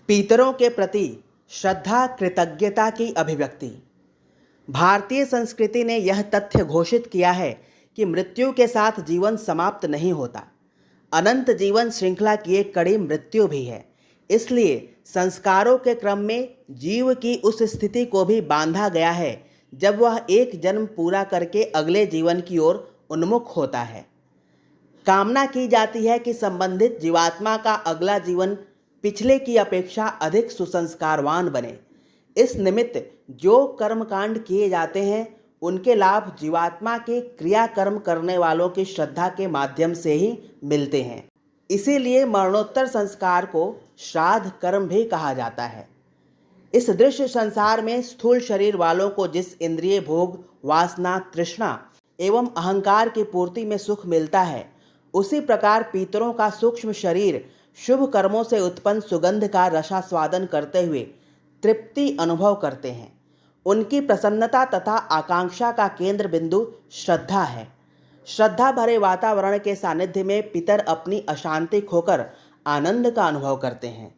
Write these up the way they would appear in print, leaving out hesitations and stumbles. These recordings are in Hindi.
पितरों के प्रति श्रद्धा कृतज्ञता की अभिव्यक्ति। भारतीय संस्कृति ने यह तथ्य घोषित किया है कि मृत्यु के साथ जीवन समाप्त नहीं होता, अनंत जीवन श्रृंखला की एक कड़ी मृत्यु भी है। इसलिए संस्कारों के क्रम में जीव की उस स्थिति को भी बांधा गया है जब वह एक जन्म पूरा करके अगले जीवन की ओर उन्मुख होता है। कामना की जाती है कि संबंधित जीवात्मा का अगला जीवन पिछले की अपेक्षा अधिक सुसंस्कारवान बने। इस निमित्त जो कर्मकांड किए जाते हैं उनके लाभ जीवात्मा के क्रियाकर्म करने वालों की श्रद्धा के माध्यम से ही मिलते हैं। इसीलिए मरणोत्तर संस्कार को श्राद्ध कर्म भी कहा जाता है। इस दृश्य संसार में स्थूल शरीर वालों को जिस इंद्रिय भोग, वासना, तृष्णा एवं अहंकार की पूर्ति में सुख मिलता है, उसी प्रकार पितरों का सूक्ष्म शरीर शुभ कर्मों से उत्पन्न सुगंध का रसास्वादन करते हुए तृप्ति अनुभव करते हैं। उनकी प्रसन्नता तथा आकांक्षा का केंद्र बिंदु श्रद्धा है। श्रद्धा भरे वातावरण के सानिध्य में पितर अपनी अशांति खोकर आनंद का अनुभव करते हैं।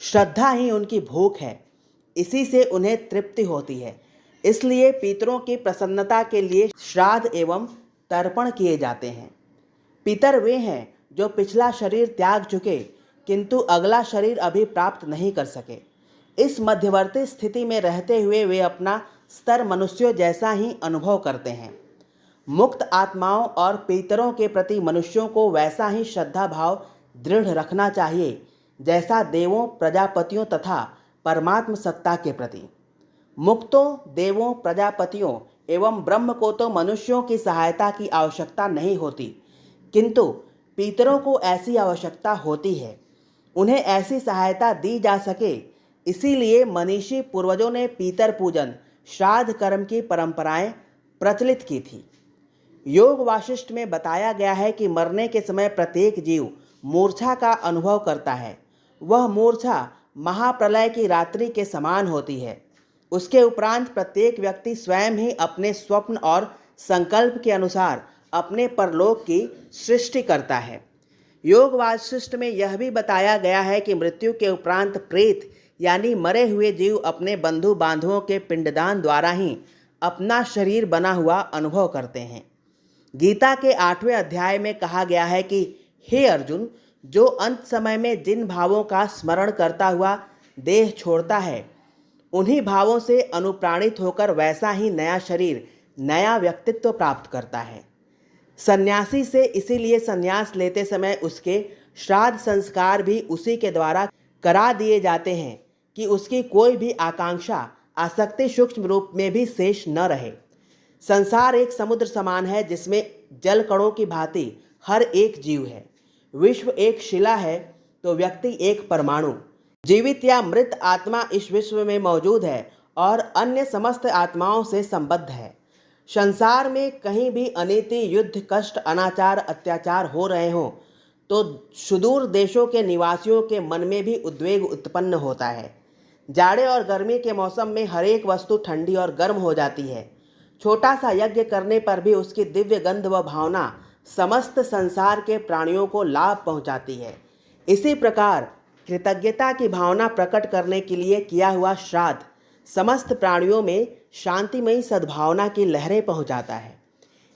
श्रद्धा ही उनकी भूख है, इसी से उन्हें तृप्ति होती है। इसलिए पितरों की प्रसन्नता के लिए श्राद्ध एवं तर्पण किए जाते हैं। पितर वे हैं जो पिछला शरीर त्याग चुके किंतु अगला शरीर अभी प्राप्त नहीं कर सके। इस मध्यवर्ती स्थिति में रहते हुए वे अपना स्तर मनुष्यों जैसा ही अनुभव करते हैं। मुक्त आत्माओं और पितरों के प्रति मनुष्यों को वैसा ही श्रद्धा भाव दृढ़ रखना चाहिए जैसा देवों, प्रजापतियों तथा परमात्म सत्ता के प्रति। मुक्तों, देवों, प्रजापतियों एवं ब्रह्म को तो मनुष्यों की सहायता की आवश्यकता नहीं होती, किंतु पितरों को ऐसी आवश्यकता होती है। उन्हें ऐसी सहायता दी जा सके, इसीलिए मनीषी पूर्वजों ने पितर पूजन, श्राद्ध कर्म की परंपराएं प्रचलित की थी। योग वाशिष्ठ में बताया गया है कि मरने के समय प्रत्येक जीव मूर्छा का अनुभव करता है। वह मूर्छा महाप्रलय की रात्रि के समान होती है। उसके उपरांत प्रत्येक व्यक्ति स्वयं ही अपने स्वप्न और संकल्प के अनुसार अपने परलोक की सृष्टि करता है। योग वाशिष्ठ में यह भी बताया गया है कि मृत्यु के उपरांत प्रेत यानी मरे हुए जीव अपने बंधु बांधवों के पिंडदान द्वारा ही अपना शरीर बना हुआ अनुभव करते हैं। गीता के 8वें अध्याय में कहा गया है कि हे अर्जुन, जो अंत समय में जिन भावों का स्मरण करता हुआ देह छोड़ता है, उन्हीं भावों से अनुप्राणित होकर वैसा ही नया शरीर, नया व्यक्तित्व प्राप्त करता है। सन्यासी से इसीलिए संन्यास लेते समय उसके श्राद्ध संस्कार भी उसी के द्वारा करा दिए जाते हैं कि उसकी कोई भी आकांक्षा, आसक्ति सूक्ष्म रूप में भी शेष न रहे। संसार एक समुद्र समान है जिसमें जल कणों की भांति हर एक जीव है। विश्व एक शिला है तो व्यक्ति एक परमाणु। जीवित या मृत आत्मा इस विश्व में मौजूद है और अन्य समस्त आत्माओं से संबद्ध है। संसार में कहीं भी अनीति, युद्ध, कष्ट, अनाचार, अत्याचार हो रहे हों तो सुदूर देशों के निवासियों के मन में भी उद्वेग उत्पन्न होता है। जाड़े और गर्मी के मौसम में हर एक वस्तु ठंडी और गर्म हो जाती है। छोटा सा यज्ञ करने पर भी उसकी दिव्य गंध व भावना समस्त संसार के प्राणियों को लाभ पहुंचाती है। इसी प्रकार कृतज्ञता की भावना प्रकट करने के लिए किया हुआ श्राद्ध समस्त प्राणियों में शांतिमयी सद्भावना की लहरें पहुंचाता है।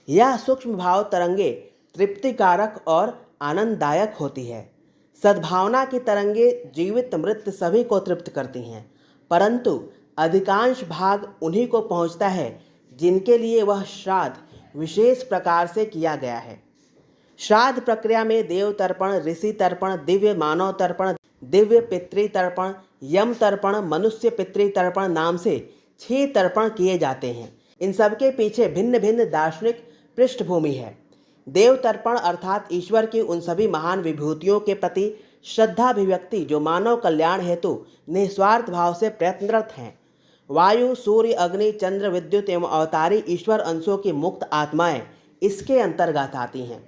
यह सूक्ष्म भाव तरंगे तृप्तिकारक और आनंददायक होती है। सद्भावना की तरंगे जीवित मृत सभी को तृप्त करती हैं, परंतु अधिकांश भाग उन्हीं को पहुंचता है जिनके लिए वह श्राद्ध विशेष प्रकार से किया गया है। श्राद्ध प्रक्रिया में देव तर्पण, ऋषि तर्पण, दिव्य मानव तर्पण, दिव्य पितृ तर्पण, यम तर्पण, मनुष्य पितृ तर्पण नाम से 6 तर्पण किए जाते हैं। इन सबके पीछे भिन्न भिन्न दार्शनिक पृष्ठभूमि है। देव तर्पण अर्थात ईश्वर की उन सभी महान विभूतियों के प्रति श्रद्धाभिव्यक्ति जो मानव कल्याण हेतु निस्वार्थ भाव से प्रयत्नरत हैं। वायु, सूर्य, अग्नि, चंद्र, विद्युत एवं अवतारी ईश्वर अंशों की मुक्त आत्माएं इसके अंतर्गत आती हैं।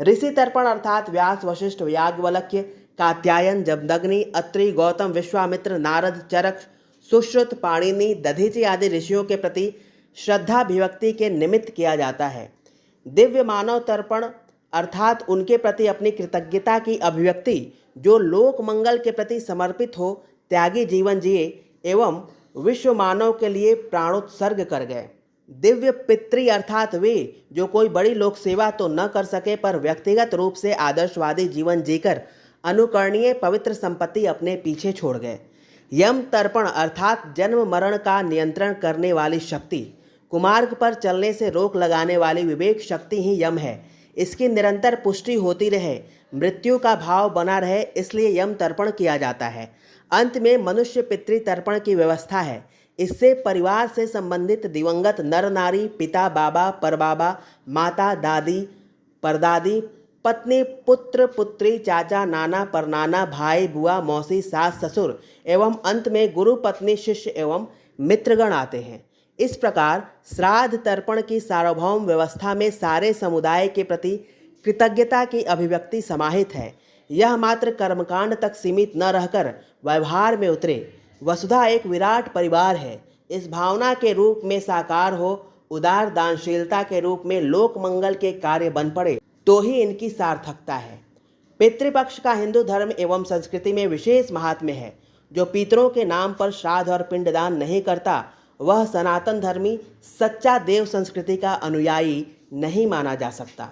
ऋषि तर्पण अर्थात व्यास, वशिष्ठ, याज्ञवल्क्य, कात्यायन, जमदग्नि, अत्रि, गौतम, विश्वामित्र, नारद, चरक, सुश्रुत, पाणिनि, दधीचि आदि ऋषियों के प्रति श्रद्धाभिव्यक्ति के निमित्त किया जाता है। दिव्य मानव तर्पण अर्थात उनके प्रति अपनी कृतज्ञता की अभिव्यक्ति जो लोक मंगल के प्रति समर्पित हो त्यागी जीवन जिए एवं विश्व मानव के लिए प्राणोत्सर्ग कर गए। दिव्य पितृ अर्थात वे जो कोई बड़ी लोक सेवा तो न कर सके पर व्यक्तिगत रूप से आदर्शवादी जीवन जीकर अनुकरणीय पवित्र संपत्ति अपने पीछे छोड़ गए। यम तर्पण अर्थात जन्म मरण का नियंत्रण करने वाली शक्ति, कुमार्ग पर चलने से रोक लगाने वाली विवेक शक्ति ही यम है। इसकी निरंतर पुष्टि होती रहे, मृत्यु का भाव बना रहे, इसलिए यम तर्पण किया जाता है। अंत में मनुष्य पितृ तर्पण की व्यवस्था है। इससे परिवार से संबंधित दिवंगत नर नारी, पिता बाबा, परबाबा, माता दादी, परदादी, पत्नी, पुत्र पुत्री, चाचा नाना परनाना, भाई बुआ, मौसी, सास ससुर एवं अंत में गुरु पत्नी, शिष्य एवं मित्रगण आते हैं। इस प्रकार श्राद्ध तर्पण की सार्वभौम व्यवस्था में सारे समुदाय के प्रति कृतज्ञता की अभिव्यक्ति समाहित है। यह मात्र कर्मकांड तक सीमित न रहकर व्यवहार में उतरे। वसुधा एक विराट परिवार है। इस भावना के रूप में साकार हो, उदार दानशीलता के रूप में लोक मंगल के कार्य बन पड़े तो ही इनकी सार्थकता है। पितृपक्ष का हिंदू धर्म एवं संस्कृति में विशेष महात्म्य है। जो पितरों के नाम पर श्राद्ध और पिंडदान नहीं करता वह सनातन धर्मी सच्चा देव संस्कृति का अनुयायी नहीं माना जा सकता।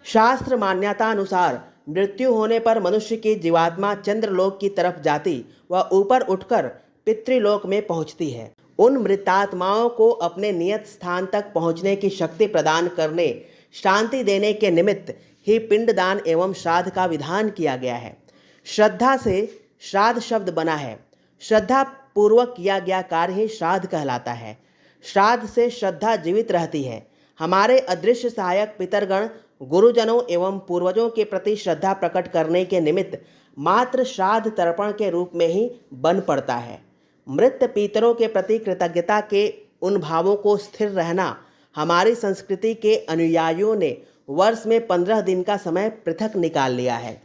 शास्त्र मान्यता अनुसार मृत्यु होने पर मनुष्य की जीवात्मा चंद्रलोक की तरफ जाती व ऊपर उठकर पितृलोक में पहुंचती है। उन मृतात्माओं को अपने नियत स्थान तक पहुंचने की शक्ति प्रदान करने, शांति देने के निमित्त ही पिंडदान एवं श्राद्ध का विधान किया गया है। श्रद्धा से श्राद्ध शब्द बना है। श्रद्धा पूर्वक किया गया कार्य ही श्राद्ध कहलाता है। श्राद्ध से श्रद्धा जीवित रहती है। हमारे अदृश्य सहायक पितरगण गुरुजनों एवं पूर्वजों के प्रति श्रद्धा प्रकट करने के निमित्त मात्र श्राद्ध तर्पण के रूप में ही बन पड़ता है। मृत पितरों के प्रति कृतज्ञता के उन भावों को स्थिर रहना हमारी संस्कृति के अनुयायियों ने वर्ष में 15 दिन का समय पृथक निकाल लिया है।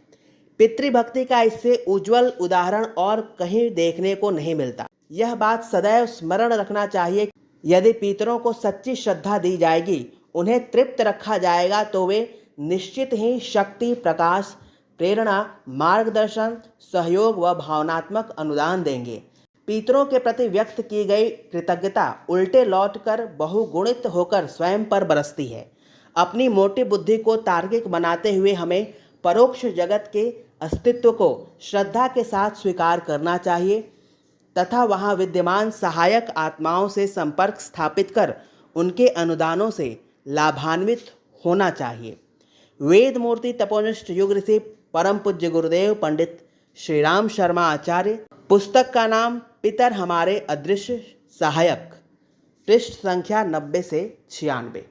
पितृभक्ति का इससे उज्जवल उदाहरण और कहीं देखने को नहीं मिलता। यह बात सदैव स्मरण रखना चाहिए। यदि पितरों को सच्ची श्रद्धा दी जाएगी, उन्हें तृप्त रखा जाएगा तो वे निश्चित ही शक्ति, प्रकाश, प्रेरणा, मार्गदर्शन, सहयोग व भावनात्मक अनुदान देंगे। पितरों के प्रति व्यक्त की गई कृतज्ञता उल्टे लौटकर बहुगुणित होकर स्वयं पर बरसती है। अपनी मोटी बुद्धि को तार्किक बनाते हुए हमें परोक्ष जगत के अस्तित्व को श्रद्धा के साथ स्वीकार करना चाहिए तथा वहाँ विद्यमान सहायक आत्माओं से संपर्क स्थापित कर उनके अनुदानों से लाभान्वित होना चाहिए। वेद मूर्ति तपोनिष्ठ युग ऋषि परम पूज्य गुरुदेव पंडित श्री राम शर्मा आचार्य। पुस्तक का नाम पितर हमारे अदृश्य सहायक। पृष्ठ संख्या 90 से 96।